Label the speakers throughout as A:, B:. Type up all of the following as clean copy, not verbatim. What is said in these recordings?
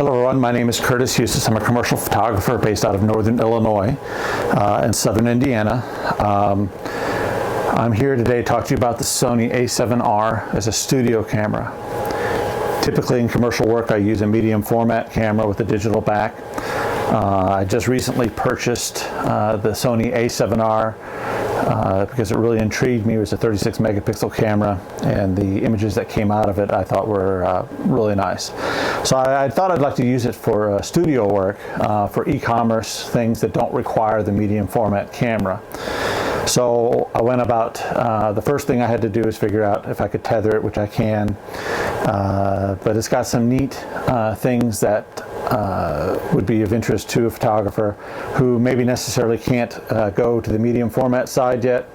A: Hello everyone, my name is Curtis Eustace. I'm a commercial photographer based out of Northern Illinois and Southern Indiana. I'm here today to talk to you about the Sony a7r as a studio camera. Typically in commercial work I use a medium format camera with a digital back. I just recently purchased the Sony a7r because it really intrigued me. It was a 36 megapixel camera and the images that came out of it I thought were really nice. So I thought I'd like to use it for studio work, for e-commerce, things that don't require the medium format camera. So I went about, the first thing I had to do is figure out if I could tether it, which I can, but it's got some neat things that would be of interest to a photographer who maybe necessarily can't go to the medium format side yet,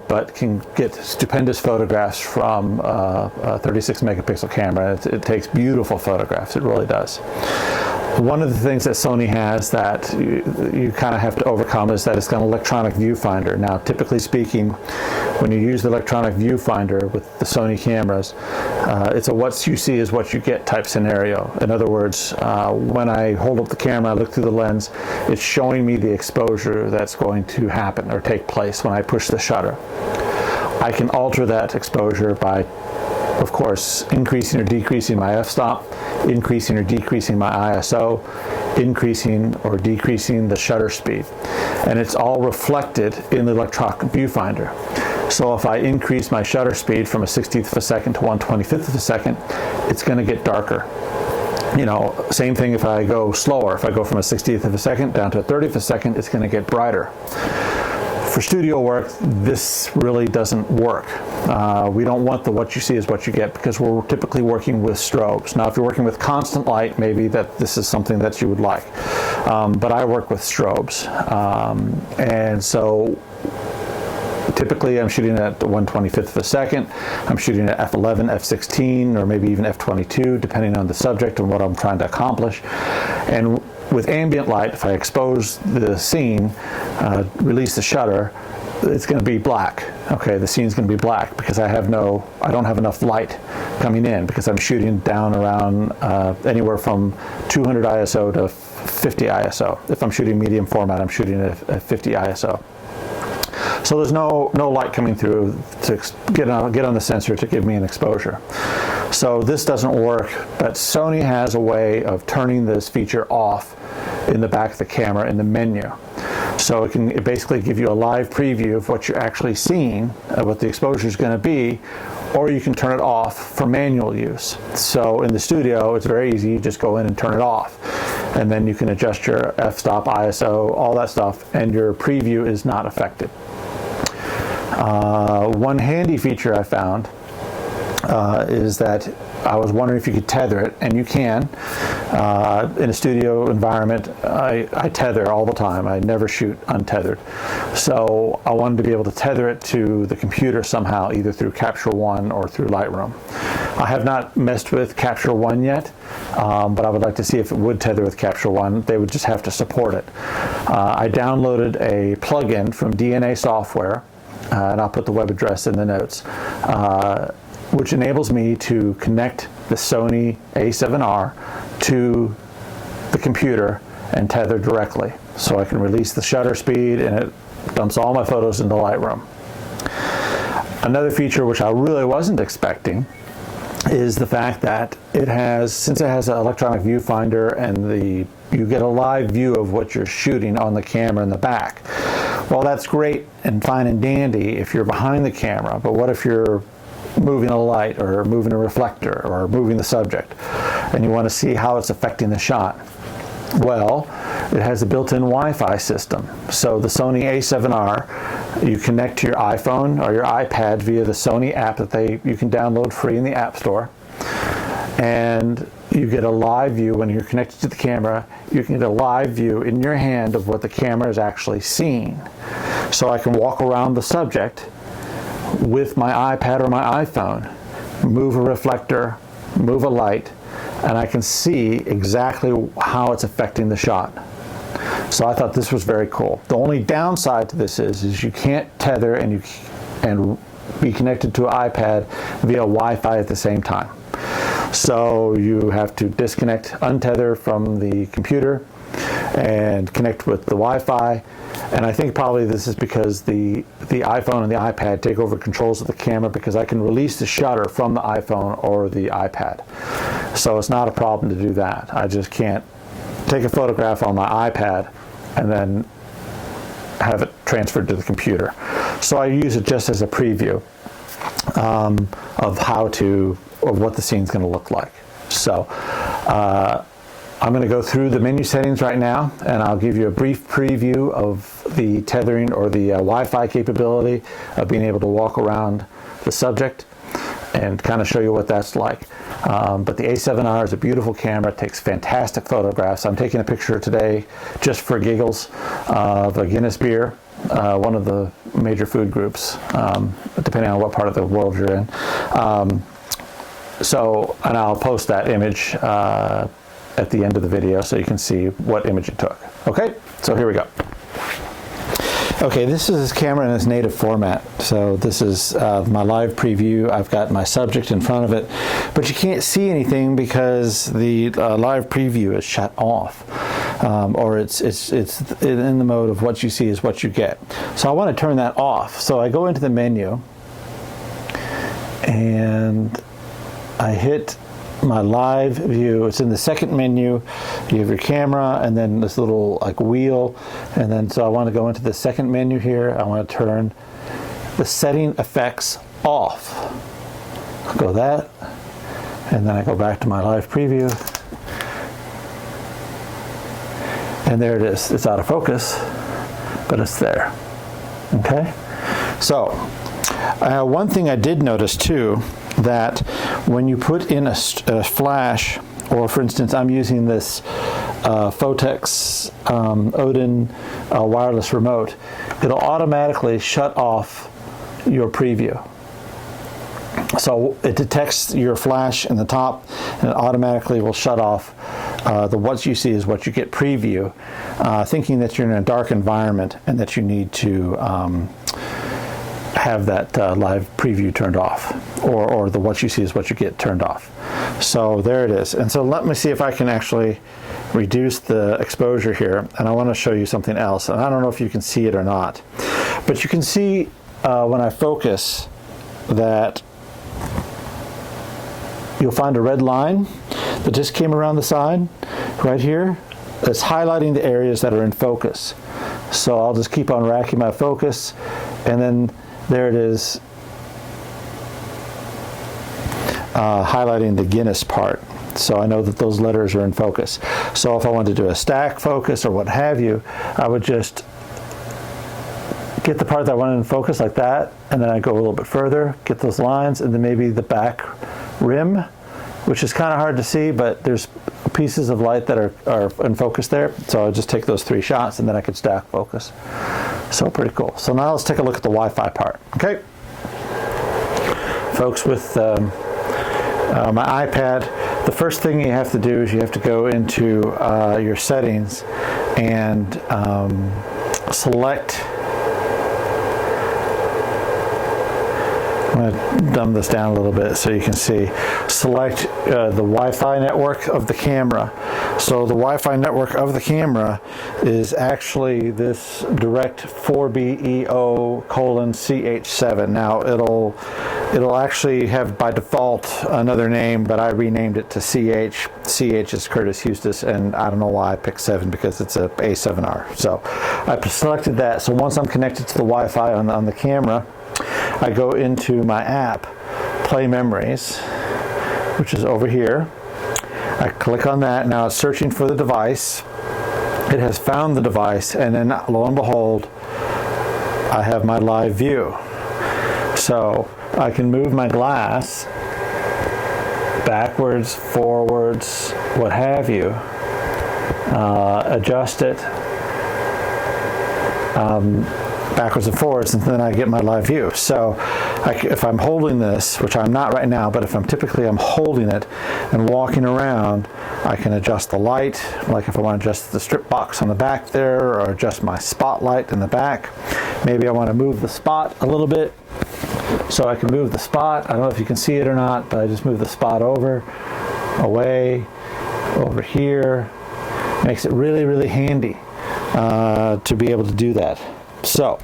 A: but can get stupendous photographs from a 36 megapixel camera. It takes beautiful photographs, it really does. One of the things that Sony has that you kind of have to overcome is that it's got an electronic viewfinder. Now, typically speaking, when you use the electronic viewfinder with the Sony cameras, it's a what you see is what you get type scenario. In other words, when I hold up the camera, I look through the lens, it's showing me the exposure that's going to happen or take place when I push the shutter. I can alter that exposure by, of course, increasing or decreasing my f-stop, increasing or decreasing my ISO, increasing or decreasing the shutter speed. And it's all reflected in the electronic viewfinder. So if I increase my shutter speed from a 60th of a second to 1/25th of a second, it's going to get darker. You know, same thing if I go slower. If I go from a 60th of a second down to a 30th of a second, it's going to get brighter. For studio work, this really doesn't work. We don't want the what you see is what you get because we're typically working with strobes. Now, if you're working with constant light, maybe this is something that you would like. But I work with strobes. And so typically I'm shooting at 1/25th of a second. I'm shooting at f11, f16, or maybe even f22, depending on the subject and what I'm trying to accomplish. And with ambient light, if I expose the scene, release the shutter, it's going to be black. Okay, the scene's going to be black because I don't have enough light coming in because I'm shooting down around anywhere from 200 ISO to 50 ISO. If I'm shooting medium format, I'm shooting at 50 ISO. So there's no light coming through to get on the sensor to give me an exposure. So this doesn't work, but Sony has a way of turning this feature off in the back of the camera in the menu. So it can basically give you a live preview of what you're actually seeing, what the exposure is going to be, or you can turn it off for manual use. So in the studio, it's very easy. You just go in and turn it off. And then you can adjust your f-stop, ISO, all that stuff, and your preview is not affected. One handy feature I found is that I was wondering if you could tether it, and you can. In a studio environment, I tether all the time. I never shoot untethered. So I wanted to be able to tether it to the computer somehow, either through Capture One or through Lightroom. I have not messed with Capture One yet, but I would like to see if it would tether with Capture One. They would just have to support it. I downloaded a plugin from DNA Software, and I'll put the web address in the notes, which enables me to connect the Sony a7r to the computer and tether directly. So I can release the shutter speed and it dumps all my photos into Lightroom. Another feature which I really wasn't expecting is the fact that since it has an electronic viewfinder and you get a live view of what you're shooting on the camera in the back. Well, that's great and fine and dandy if you're behind the camera, but what if you're moving a light or moving a reflector or moving the subject and you want to see how it's affecting the shot? Well, it has a built-in Wi-Fi system. So the Sony a7r, you connect to your iPhone or your iPad via the Sony app that you can download free in the App Store. And you get a live view when you're connected to the camera. You can get a live view in your hand of what the camera is actually seeing. So I can walk around the subject with my iPad or my iPhone, move a reflector, move a light, and I can see exactly how it's affecting the shot. So I thought this was very cool. The only downside to this is you can't tether and be connected to an iPad via Wi-Fi at the same time. So you have to disconnect, untether from the computer and connect with the Wi-Fi. And I think probably this is because the iPhone and the iPad take over controls of the camera, because I can release the shutter from the iPhone or the iPad. So it's not a problem to do that. I just can't take a photograph on my iPad and then have it transferred to the computer. So I use it just as a preview of what the scene's going to look like. So I'm going to go through the menu settings right now, and I'll give you a brief preview of the tethering or the Wi-Fi capability of being able to walk around the subject and kind of show you what that's like. But the A7R is a beautiful camera. It takes fantastic photographs. I'm taking a picture today just for giggles of a Guinness beer, one of the major food groups, depending on what part of the world you're in. And I'll post that image at the end of the video so you can see what image it took. Okay, so here we go. Okay, this is this camera in its native format. So this is my live preview. I've got my subject in front of it, but you can't see anything because the live preview is shut off, or it's in the mode of what you see is what you get. So I want to turn that off. So I go into the menu and I hit my live view. It's in the second menu. You have your camera and then this little like wheel, and then so I want to go into the second menu here. I want to turn the setting effects off. Go that, and then I go back to my live preview, and there it is. It's out of focus, but it's there. Okay, so one thing I did notice too, that when you put in a flash, or for instance, I'm using this Fotex Odin wireless remote, it'll automatically shut off your preview. So it detects your flash in the top, and it automatically will shut off the what you see is what you get preview, thinking that you're in a dark environment and that you need to have that live preview turned off, or the what you see is what you get turned off. So there it is. And so let me see if I can actually reduce the exposure here, and I want to show you something else. And I don't know if you can see it or not, but you can see when I focus that you'll find a red line that just came around the side right here. It's highlighting the areas that are in focus. So I'll just keep on racking my focus, and then there it is, highlighting the Guinness part. So I know that those letters are in focus. So if I wanted to do a stack focus or what have you, I would just get the part that I wanted in focus like that, and then I go a little bit further, get those lines, and then maybe the back rim, which is kind of hard to see, but there's pieces of light that are in focus there. So I'll just take those 3 shots, and then I could stack focus. So pretty cool. So now let's take a look at the Wi-Fi part. Okay, folks, with my iPad, the first thing you have to do is you have to go into your settings and select. I'm going to dumb this down a little bit so you can see. Select the Wi-Fi network of the camera. So the Wi-Fi network of the camera is actually this direct 4BEO:CH7. Now it'll actually have by default another name, but I renamed it to CH. CH is Curtis Eustis, and I don't know why I picked 7 because it's a A7R. So I selected that. So once I'm connected to the Wi-Fi on the camera, I go into my app, Play Memories, which is over here. I click on that. Now it's searching for the device. It has found the device, and then lo and behold, I have my live view. So I can move my glass backwards, forwards, what have you, adjust it backwards and forwards, and then I get my live view. So if I'm holding this, which I'm not right now, but if I'm holding it and walking around, I can adjust the light, like if I want to adjust the strip box on the back there, or adjust my spotlight in the back. Maybe I want to move the spot a little bit, so I can move the spot. I don't know if you can see it or not, but I just move the spot over. away, over here. Makes it really, really handy to be able to do that. So,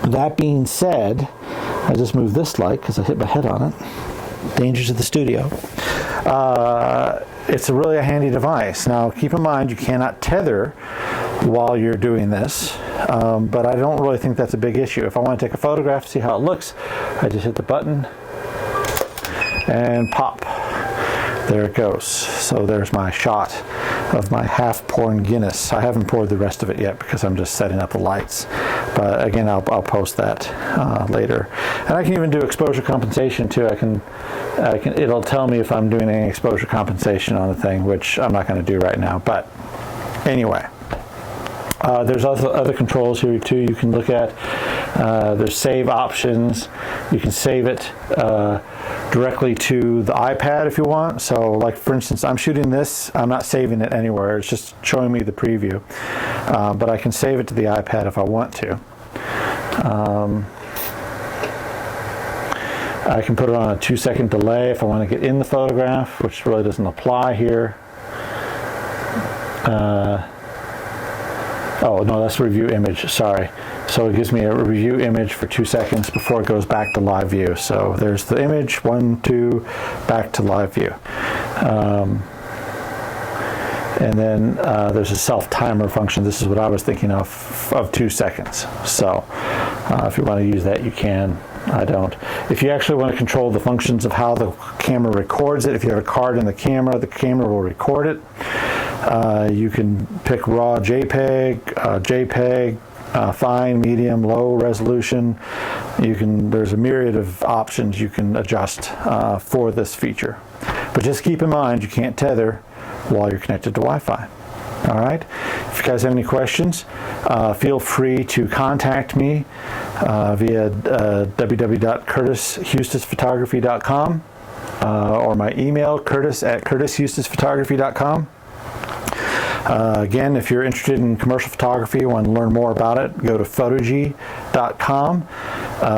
A: that being said, I just moved this light because I hit my head on it. Dangers of the studio. It's really a handy device. Now, keep in mind, you cannot tether while you're doing this, but I don't really think that's a big issue. If I want to take a photograph, see how it looks, I just hit the button and pop. There it goes. So there's my shot of my half-poured Guinness. I haven't poured the rest of it yet because I'm just setting up the lights. But again, I'll post that later. And I can even do exposure compensation too. It'll tell me if I'm doing any exposure compensation on the thing, which I'm not going to do right now. But anyway, there's other controls here too you can look at. There's save options. You can save it directly to the iPad if you want. So like for instance, I'm shooting this, I'm not saving it anywhere, it's just showing me the preview. But I can save it to the iPad if I want to. I can put it on a 2-second delay if I want to get in the photograph, which really doesn't apply here. Oh no, that's review image, sorry. So it gives me a review image for 2 seconds before it goes back to live view. So there's the image, 1, 2, back to live view. And then there's a self-timer function. This is what I was thinking of 2 seconds. So if you want to use that, you can. I don't. If you actually want to control the functions of how the camera records it, if you have a card in the camera will record it. You can pick raw JPEG, JPEG, fine, medium, low resolution. There's a myriad of options you can adjust for this feature. But just keep in mind, you can't tether while you're connected to Wi-Fi. All right. If you guys have any questions, feel free to contact me via www.curtishustisphotography.com or my email, curtis@curtishustisphotography.com. Again, if you're interested in commercial photography and want to learn more about it, go to photogy.com,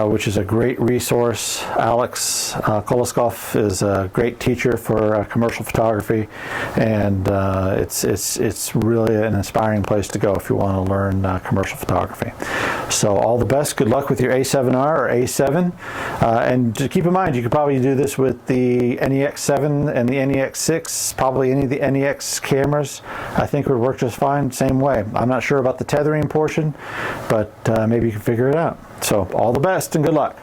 A: which is a great resource. Alex Koloskov is a great teacher for commercial photography, and it's really an inspiring place to go if you want to learn commercial photography. So all the best. Good luck with your A7R or A7. And just keep in mind, you could probably do this with the NEX7 and the NEX6, probably any of the NEX cameras. I think would work just fine, same way. I'm not sure about the tethering portion, but maybe you can figure it out. So all the best and good luck.